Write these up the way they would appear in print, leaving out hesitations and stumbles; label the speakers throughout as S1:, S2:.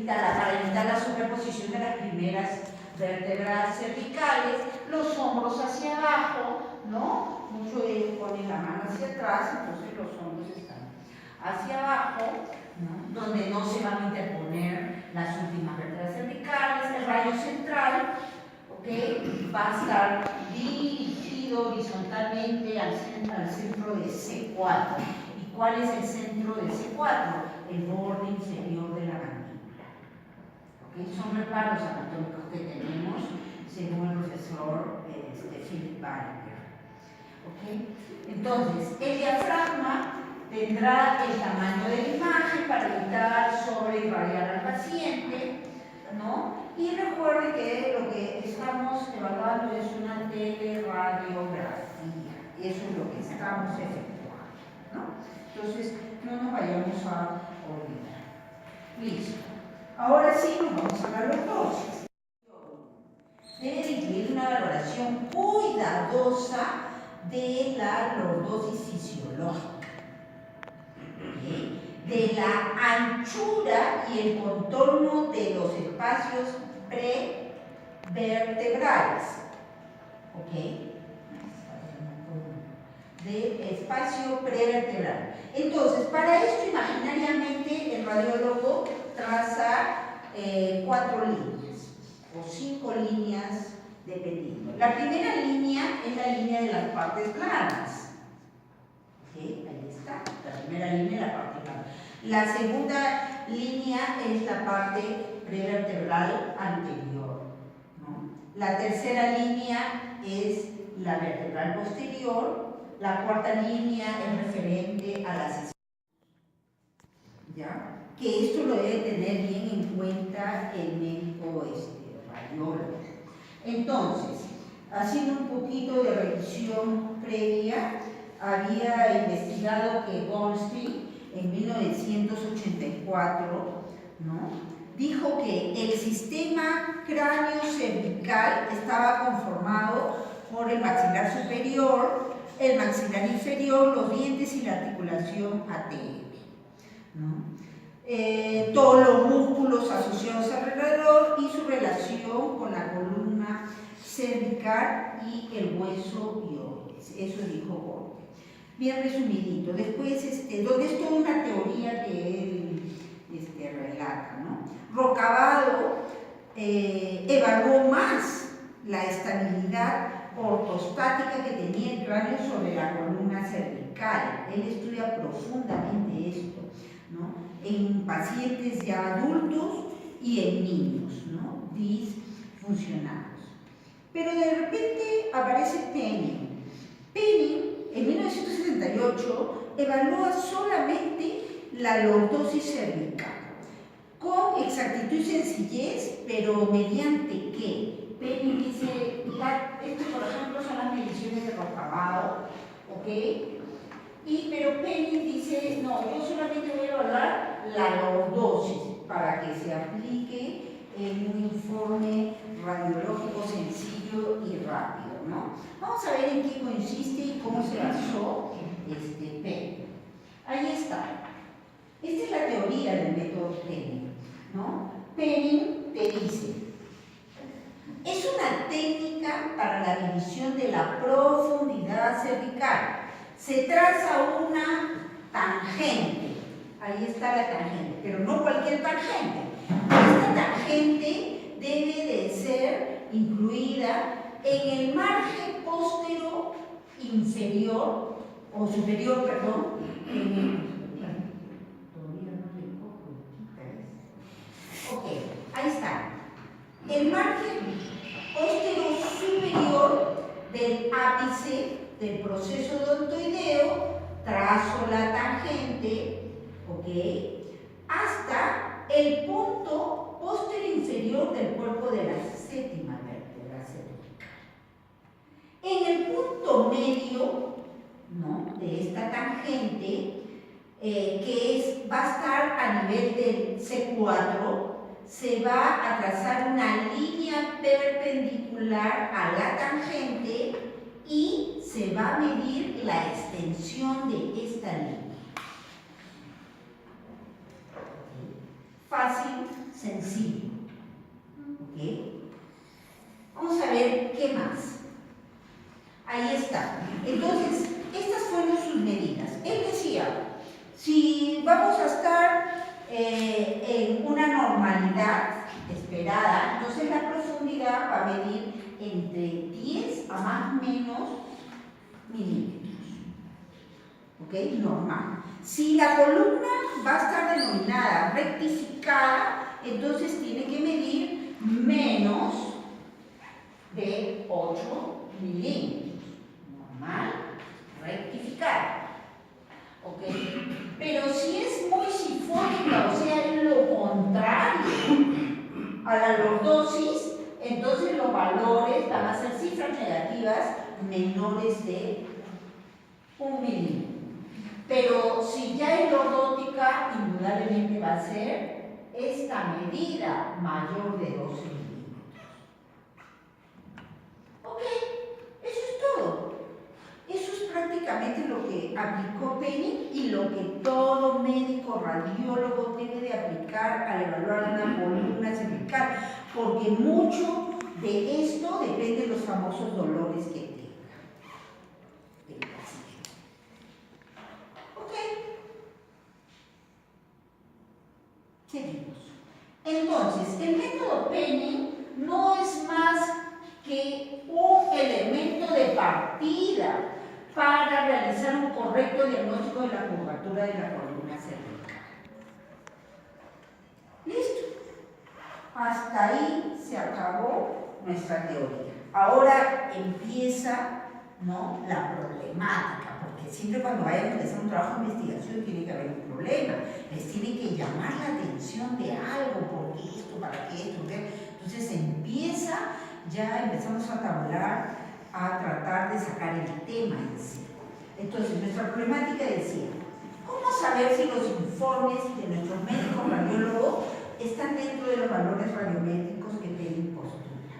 S1: para evitar la superposición de las primeras vértebras cervicales, los hombros hacia abajo, ¿no? Muchos de ellos ponen la mano hacia atrás, entonces los hombros están hacia abajo, ¿no? Donde no se van a interponer las últimas vértebras cervicales. El rayo central, ¿ok?, va a estar dirigido horizontalmente al centro de C4. ¿Y cuál es el centro de C4? El borde inferior de la mandíbula. ¿Okay? Son reparos anatómicos que tenemos según el profesor Philip Barringer. ¿Okay? Entonces, el diafragma tendrá el tamaño de la imagen para evitar sobreirradiar al paciente, ¿no? Y recuerde que lo que estamos evaluando es una teleradiografía. Eso es lo que estamos efectuando, ¿no? Entonces, no nos vayamos a olvidar. Listo. Ahora sí, nos vamos a la lordosis. Debe incluir una valoración cuidadosa de la lordosis fisiológica, ¿okay?, de la anchura y el contorno de los espacios prevertebrales, ¿ok? De espacio prevertebral. Entonces, para esto, imaginariamente, el radiólogo traza 4 líneas o 5 líneas, dependiendo. La primera línea es la línea de las partes planas. ¿Okay? Ahí está, la primera línea es la parte plana. La segunda línea es la parte prevertebral anterior, ¿no? La tercera línea es la vertebral posterior. La cuarta línea es referente a las esquinas, ¿ya? Que esto lo debe tener bien en cuenta el médico radiólogo. Entonces, haciendo un poquito de revisión previa, había investigado que Goldstein en 1984, ¿no?, dijo que el sistema cráneo-cervical estaba conformado por el maxilar superior, el maxilar inferior, los dientes y la articulación ATM, ¿no? Todos los músculos asociados alrededor y su relación con la columna cervical y el hueso ioides. Eso dijo Goldstein. Bien resumidito. Después, donde es toda una teoría que él relata, ¿no? Rocavado evaluó más la estabilidad ortostática que tenía el cráneo sobre la columna cervical. Él estudia profundamente esto, ¿no?, en pacientes ya adultos y en niños, ¿no?, disfuncionados. Pero de repente aparece Penning. Penning, en 1978, evalúa solamente la lordosis cervical, con exactitud y sencillez, pero mediante qué. Penning dice, esto por ejemplo son las mediciones de Rocavado, ¿ok? Pero Penning dice, no, yo solamente voy a evaluar la lordosis para que se aplique en un informe radiológico sencillo y rápido, ¿no? Vamos a ver en qué consiste y cómo se basó Penning. Ahí está. Esta es la teoría del método Penning, ¿no? Penning te dice, es una técnica para la medición de la profundidad cervical. Se traza una tangente, ahí está la tangente, pero no cualquier tangente. Esta tangente debe de ser incluida en el margen postero inferior, o superior, perdón, ok, ahí está. El margen postero superior del ápice del proceso odontoideo, trazo la tangente, ok, hasta el punto postero inferior del cuerpo de la séptima vértebra cervical. En el punto medio, ¿no?, de esta tangente, va a estar a nivel del C4, se va a trazar una línea perpendicular a la tangente y se va a medir la extensión de esta línea. Fácil, sencillo. ¿Ok? Vamos a ver qué más. Ahí está. Entonces, estas fueron sus medidas. Él decía, si vamos a estar en una normalidad esperada, entonces la profundidad va a medir entre 10 a más o menos milímetros. ¿Ok? Normal. Si la columna va a estar denominada rectificada, entonces tiene que medir menos de 8 milímetros. Normal, rectificada. ¿Ok? Pero si es muy sifónica, o sea, lo contrario a la lordosis, entonces los valores van a ser cifras negativas menores de 1 milímetro. Pero si ya es lordótica, indudablemente va a ser esta medida mayor de 12 milímetros. Ok, eso es todo. Eso es prácticamente lo que aplicó Penning y lo que todo médico radiólogo debe de aplicar al evaluar una columna cervical, porque mucho de esto depende de los famosos dolores que tenga el paciente. Ok. Seguimos. Entonces, el método Penning no es más que un elemento de partida para realizar un correcto diagnóstico de la curvatura de la columna cervical. ¿Listo? Hasta ahí se acabó nuestra teoría. Ahora empieza, ¿no?, la problemática, porque siempre cuando vayan a empezar un trabajo de investigación tiene que haber un problema. Les tiene que llamar la atención de algo, ¿por qué esto? ¿Para qué esto? Entonces empezamos a tabular, a tratar de sacar el tema en sí. Entonces, nuestra problemática decía, ¿cómo saber si los informes de nuestros médicos radiólogos están dentro de los valores radiométricos que Penning postula?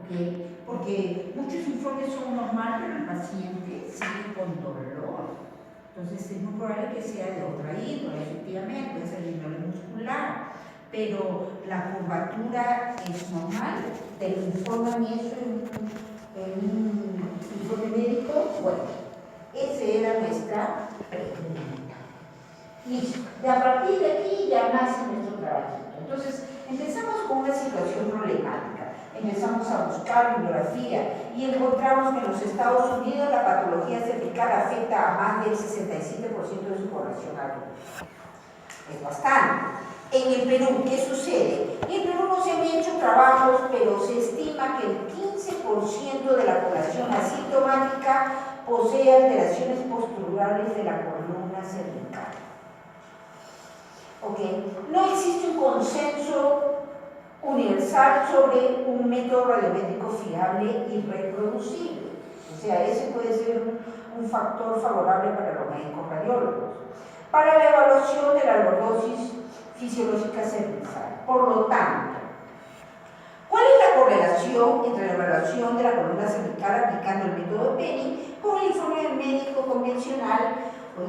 S1: ¿Okay? Porque muchos informes son normales, pero el paciente sigue con dolor. Entonces, es muy probable que sea de otra índole, efectivamente, puede ser de índole muscular. Pero la curvatura es normal, te lo informan eso en un informe médico. Bueno, esa era nuestra pregunta. Listo, de a partir de aquí ya nace nuestro trabajito. Entonces, empezamos con una situación problemática. Empezamos a buscar bibliografía y encontramos que en los Estados Unidos la patología cervical afecta a más del 67% de su población adulta. Es bastante. En el Perú, ¿qué sucede? En el Perú no se han hecho trabajos, pero se estima que el 15% de la población asintomática posee alteraciones posturales de la columna cervical. ¿Ok? No existe un consenso universal sobre un método radiométrico fiable y reproducible. O sea, ese puede ser un factor favorable para los médicos radiólogos. Para la evaluación de la lordosis fisiológica cervical. Por lo tanto, ¿cuál es la correlación entre la evaluación de la columna cervical aplicando el método Penning con el informe médico convencional, o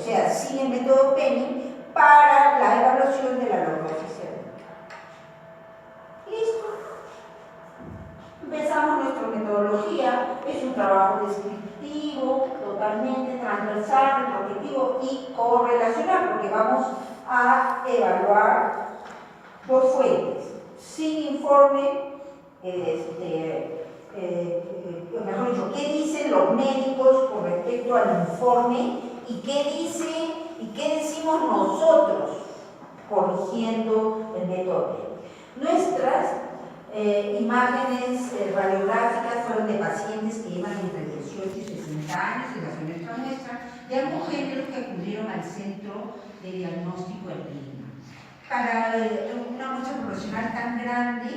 S1: sea, sin el método Penning, para la evaluación de la lordosis cervical? ¿Listo? Empezamos nuestra metodología, es un trabajo descriptivo, totalmente transversal, retrospectivo y correlacional, porque vamos a evaluar dos fuentes. Sin informe, mejor dicho, qué dicen los médicos con respecto al informe y qué decimos nosotros corrigiendo el método. Nuestras imágenes radiográficas fueron de pacientes que llevan entre 18 y 60 años, en la muestra, de ambos géneros que acudieron al centro de diagnóstico en Lima. Para una muestra poblacional tan grande,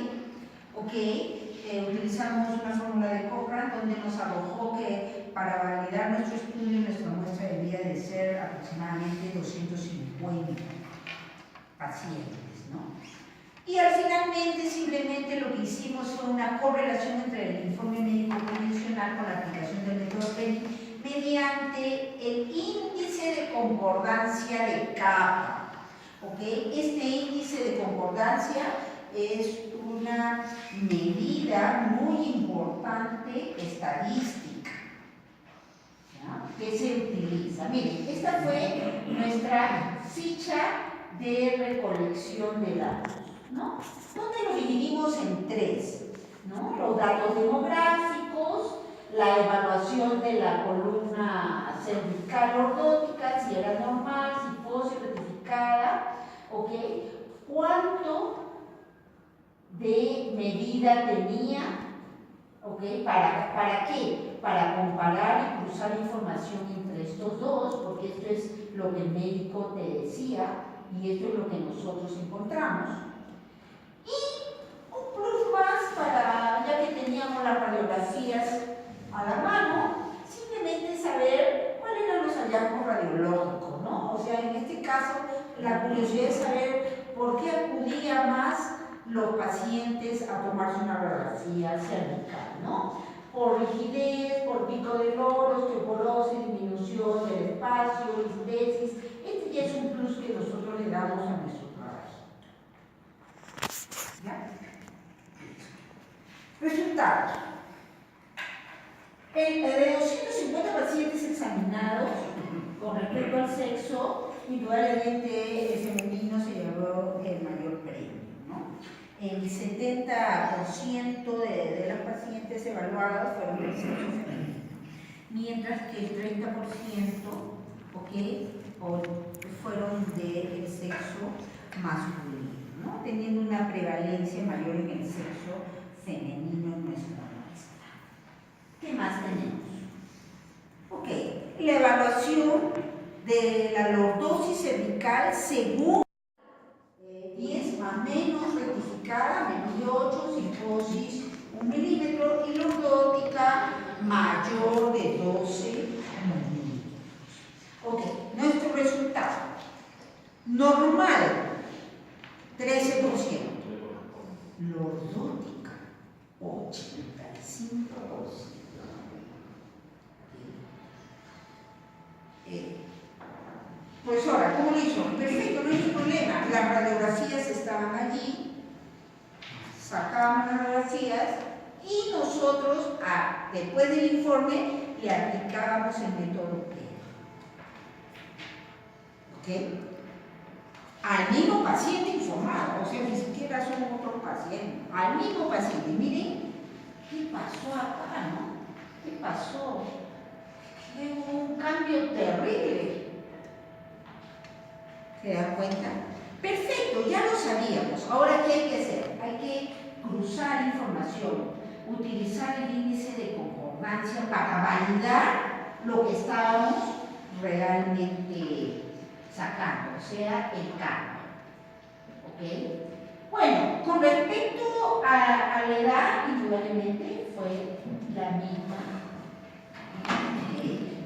S1: utilizamos una fórmula de Cochrane donde nos arrojó que para validar nuestro estudio, nuestra muestra debía de ser aproximadamente 250 pacientes, ¿no? Y finalmente, simplemente lo que hicimos fue una correlación entre el informe médico convencional con la aplicación del método Penning mediante el índice de concordancia de capa. ¿ok? Este índice de concordancia es una medida muy importante estadística, ¿ya?, que se utiliza. Miren, esta fue nuestra ficha de recolección de datos, ¿no? Donde lo dividimos en tres, ¿no? Los datos demográficos, la evaluación de la columna cervical lordótica, si era normal, si fósil, rectificada, ¿ok? ¿Cuánto de medida tenía? ¿Ok? ¿Para qué? Para comparar y cruzar información entre estos dos, porque esto es lo que el médico te decía y esto es lo que nosotros encontramos. Y un plus más para, ya que teníamos las radiografías a la mano, simplemente saber cuáles eran los hallazgos radiológicos, ¿no? O sea, en este caso, la curiosidad es saber por qué acudían más los pacientes a tomarse una radiografía cervical, ¿no? Por rigidez, por pico de loro, osteoporosis, disminución del espacio, listesis. Este ya es un plus que nosotros le damos a nuestro trabajo. ¿Ya? Resultados. De 250 pacientes examinados con respecto al sexo, indudablemente el femenino se llevó el mayor premio, ¿no? El 70% de las pacientes evaluadas fueron del sexo femenino, mientras que el 30%, ¿ok?, fueron del sexo masculino, ¿no?, teniendo una prevalencia mayor en el sexo femenino en nuestra muestra. ¿Qué más tenemos? Ok, la evaluación de la lordosis cervical según 10 más menos, rectificada, menos de 8, cifosis 1 milímetro y lordótica mayor de 12 milímetros. Ok, nuestro resultado. Normal, 13%. Lordótica, 85%. Profesora, ¿cómo lo hizo? Perfecto, no hay ningún problema. Las radiografías estaban allí, sacábamos las radiografías y nosotros, después del informe, le aplicábamos el método P. ¿Ok? Al mismo paciente informado, o sea, ni siquiera son otros pacientes, al mismo paciente. Miren, ¿qué pasó acá, no? ¿Qué pasó? Hubo un cambio terrible. ¿Se dan cuenta? Perfecto, ya lo sabíamos. Ahora, ¿qué hay que hacer? Hay que cruzar información, utilizar el índice de concordancia para validar lo que estábamos realmente sacando, o sea, el cambio. ¿Ok? Bueno, con respecto a la edad, indudablemente fue la misma.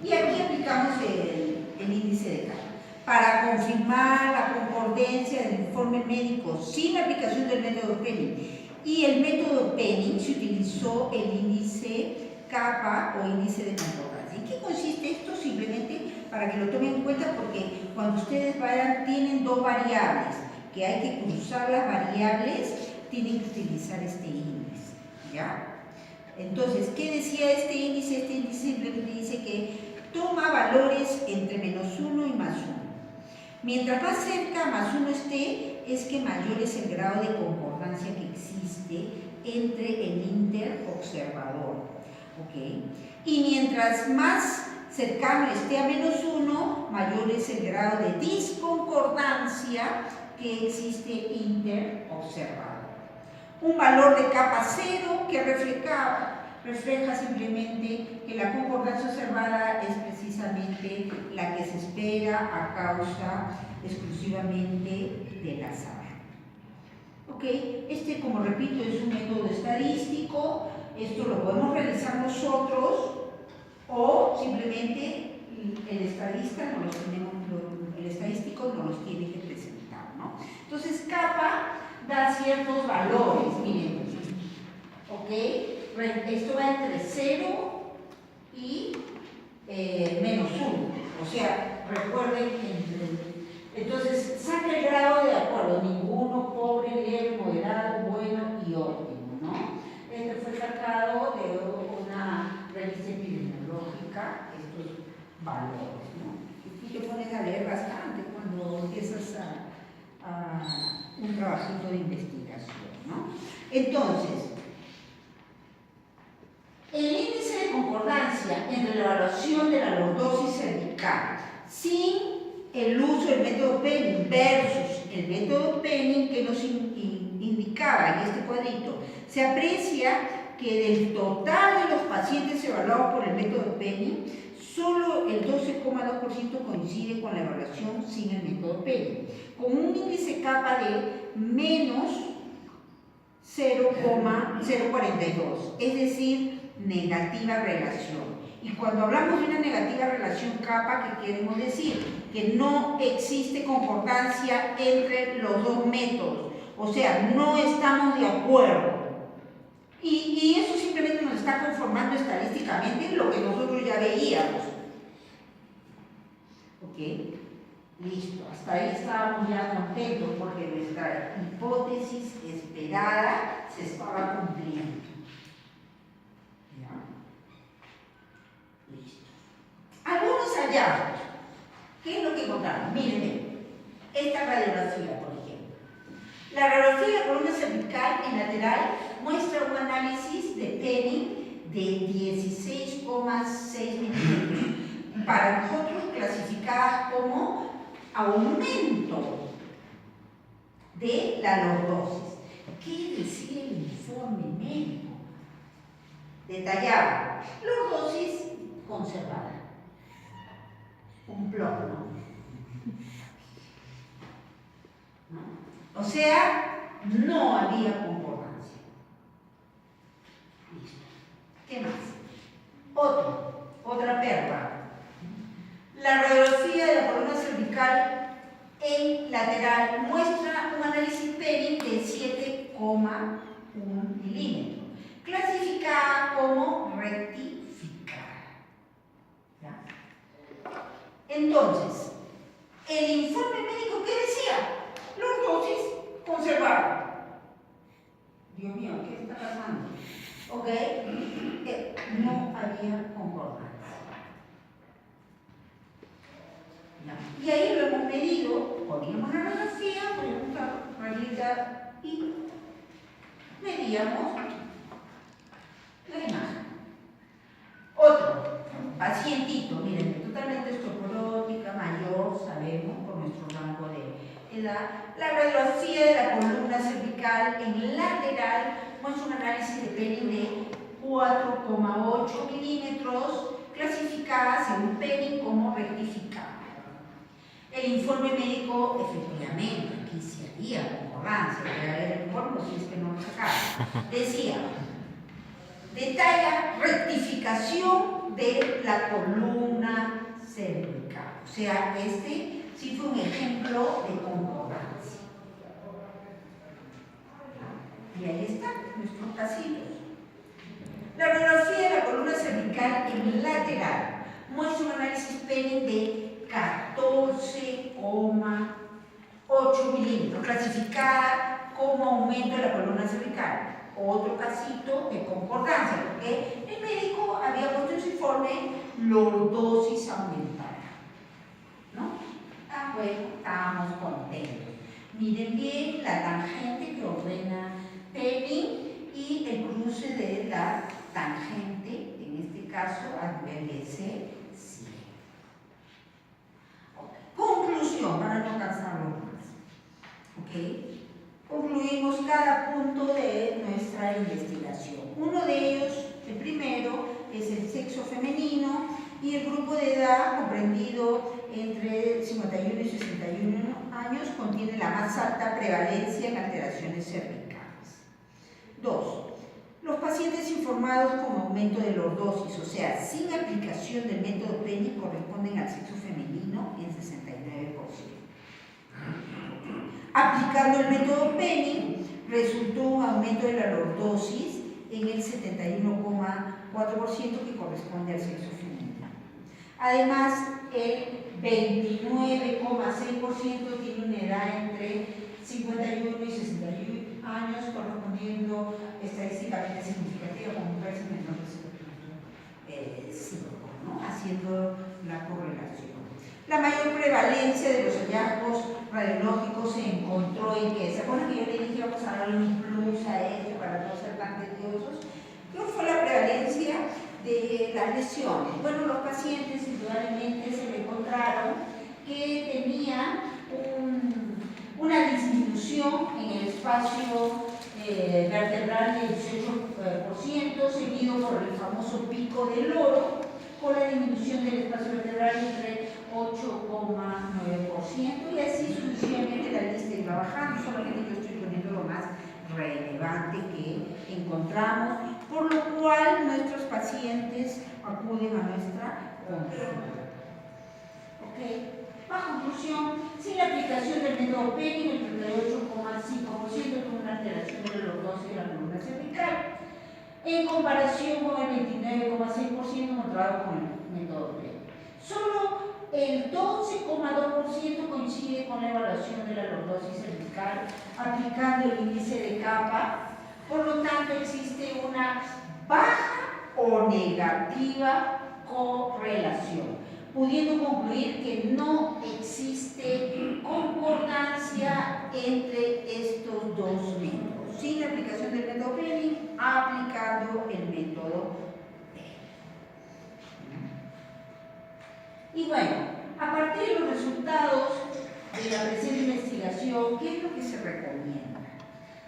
S1: Y aquí aplicamos el índice de cambio. Para confirmar la concordancia del informe médico sin la aplicación del método Penning y el método Penning, se utilizó el índice kappa o índice de concordancia. ¿En qué consiste esto? Simplemente para que lo tomen en cuenta, porque cuando ustedes tienen dos variables que hay que cruzar las variables, tienen que utilizar este índice, ¿ya? Entonces, ¿qué decía este índice? Este índice simplemente dice que toma valores entre -1 y +1. Mientras más cerca +1 esté, es que mayor es el grado de concordancia que existe entre el interobservador. ¿Ok? Y mientras más cercano esté a -1, mayor es el grado de disconcordancia que existe interobservador. Un valor de capa 0 que refleja simplemente que la concordancia observada es precisamente la que se espera a causa exclusivamente del azar. ¿Ok? Este, como repito, es un método estadístico. Esto lo podemos realizar nosotros o simplemente el estadístico nos los tiene que presentar, ¿no? Entonces, kappa da ciertos valores, miren, ¿ok? Esto va entre 0 y -1, o sea, recuerden, entonces saca el grado gráfica estos valores, ¿no? Y te pones a leer bastante cuando empiezas a un trabajito de investigación, ¿no? Entonces, el índice de concordancia entre la evaluación de la lordosis cervical sin el uso del método Penning versus el método Penning que nos indicaba en este cuadrito, se aprecia que del total de los pacientes evaluados por el método Penning, solo el 12,2% coincide con la evaluación sin el método Penning, con un índice kappa de menos 0,042, es decir, negativa relación. Y cuando hablamos de una negativa relación kappa, ¿qué queremos decir? Que no existe concordancia entre los dos métodos, o sea, no estamos de acuerdo. Y eso simplemente nos está conformando estadísticamente lo que nosotros ya veíamos. ¿Ok? Listo, hasta ahí estábamos ya contentos porque nuestra hipótesis esperada se estaba cumpliendo. ¿Ya? Listo. Algunos hallazgos. ¿Qué es lo que encontramos? Miren, esta radiografía, por ejemplo. La radiografía de la columna cervical en lateral muestra un análisis de Penning de 16,6 milímetros, para nosotros clasificada como aumento de la lordosis. ¿Qué decía el informe médico? Detallaba, lordosis conservada. Un plomo. ¿No? O sea, no había concordancia. Listo. ¿Qué más? Otra perla. La radiografía de la columna cervical en lateral muestra un análisis Penning de 7,1 milímetros, clasificada como rectificada. ¿Ya? Entonces, el informe médico, ¿qué decía? Lordosis conservada. Dios mío, ¿qué está pasando? ¿Ok? No había concordancia. Y ahí lo hemos medido, poníamos la radiografía, poníamos la rayita y medíamos la imagen. Otro, pacientito, miren, totalmente osteoporótica, mayor, sabemos, por nuestro rango de edad. La radiografía de la columna cervical en lateral muestra un análisis de Penning de 4,8 milímetros, clasificada según Penning como rectificada. El informe médico, efectivamente, aquí sí había concordancia, era el informe, si es que no lo sacaba. Decía, detalla rectificación de la columna cervical. O sea, este sí fue un ejemplo de concordancia. Y ahí están nuestros casillos. La radiografía de la columna cervical en lateral muestra un análisis Penning de 14,8 milímetros, clasificada como aumento de la columna cervical. Otro casito de concordancia, porque el médico había puesto en su informe lordosis aumentada. ¿No? Ah, bueno, estábamos contentos. Miren bien la tangente que ordena Penning y el cruce de la tangente, en este caso a nivel de C. Conclusión, para no cansarlo más. ¿Ok? Concluimos cada punto de nuestra investigación. Uno de ellos, el primero, es el sexo femenino y el grupo de edad comprendido entre 51 y 61 años contiene la más alta prevalencia en alteraciones cervicales. 2. Los pacientes informados con aumento de lordosis, o sea, sin aplicación del método Penning, corresponden al sexo femenino en 69%. Aplicando el método Penning, resultó un aumento de la lordosis en el 71,4% que corresponde al sexo femenino. Además, el 29,6% tiene una edad entre 51 y 61 años, correspondiendo estadísticamente significativa con mujeres menores de 5, ¿no? haciendo la correlación. La mayor prevalencia de los hallazgos radiológicos se encontró en que, ¿se acuerdan que yo le dije vamos a darle un plus a esto para no ser tan tediosos? ¿Qué fue la prevalencia de las lesiones? Bueno, los pacientes indudablemente se le encontraron que tenían una disminución en el espacio vertebral del 18%, seguido por el famoso pico del loro, con la disminución del espacio vertebral entre 8,9%, y así sucesivamente la lista iba bajando. Solamente yo estoy poniendo lo más relevante que encontramos, por lo cual nuestros pacientes acuden a nuestra consulta. ¿Okay? Bajo conclusión, sin la aplicación del método Penning, el 38,5% tuvo una alteración de la lordosis de la columna cervical, en comparación con el 29,6% encontrado con el método Penning. Solo el 12,2% coincide con la evaluación de la lordosis cervical aplicando el índice de capa. Por lo tanto, existe una baja o negativa correlación, pudiendo concluir que no existe concordancia entre estos dos métodos, sin la aplicación del método Penning, aplicando el método Penning. Y bueno, a partir de los resultados de la presente investigación, ¿qué es lo que se recomienda?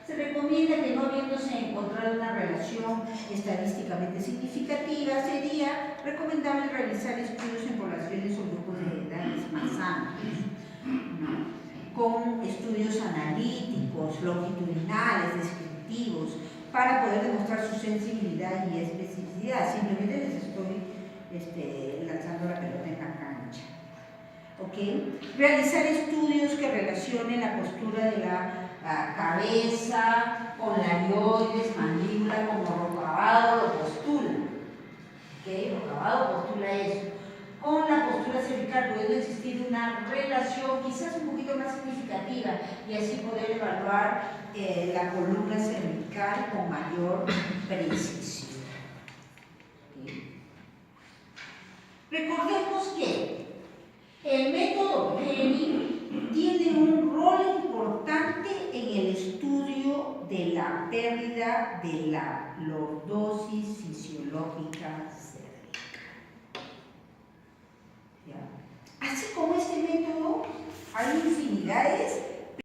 S1: Se recomienda que, no habiéndose encontrado una relación estadísticamente significativa, sería recomendable realizar estudios en poblaciones o grupos de edades más amplios, ¿no? Con estudios analíticos, longitudinales, descriptivos, para poder demostrar su sensibilidad y especificidad. Simplemente les estoy lanzando la pelota en la cancha. ¿Okay? Realizar estudios que relacionen la postura de la cabeza con larioides, mandíbula, como Rocabado lo postula. ¿Okay? Rocabado postula eso. Con la postura cervical puede existir una relación quizás un poquito más significativa y así poder evaluar la columna cervical con mayor precisión. ¿Okay? Recordemos que el método Penning tiene un rol importante en el estudio de la pérdida de la lordosis.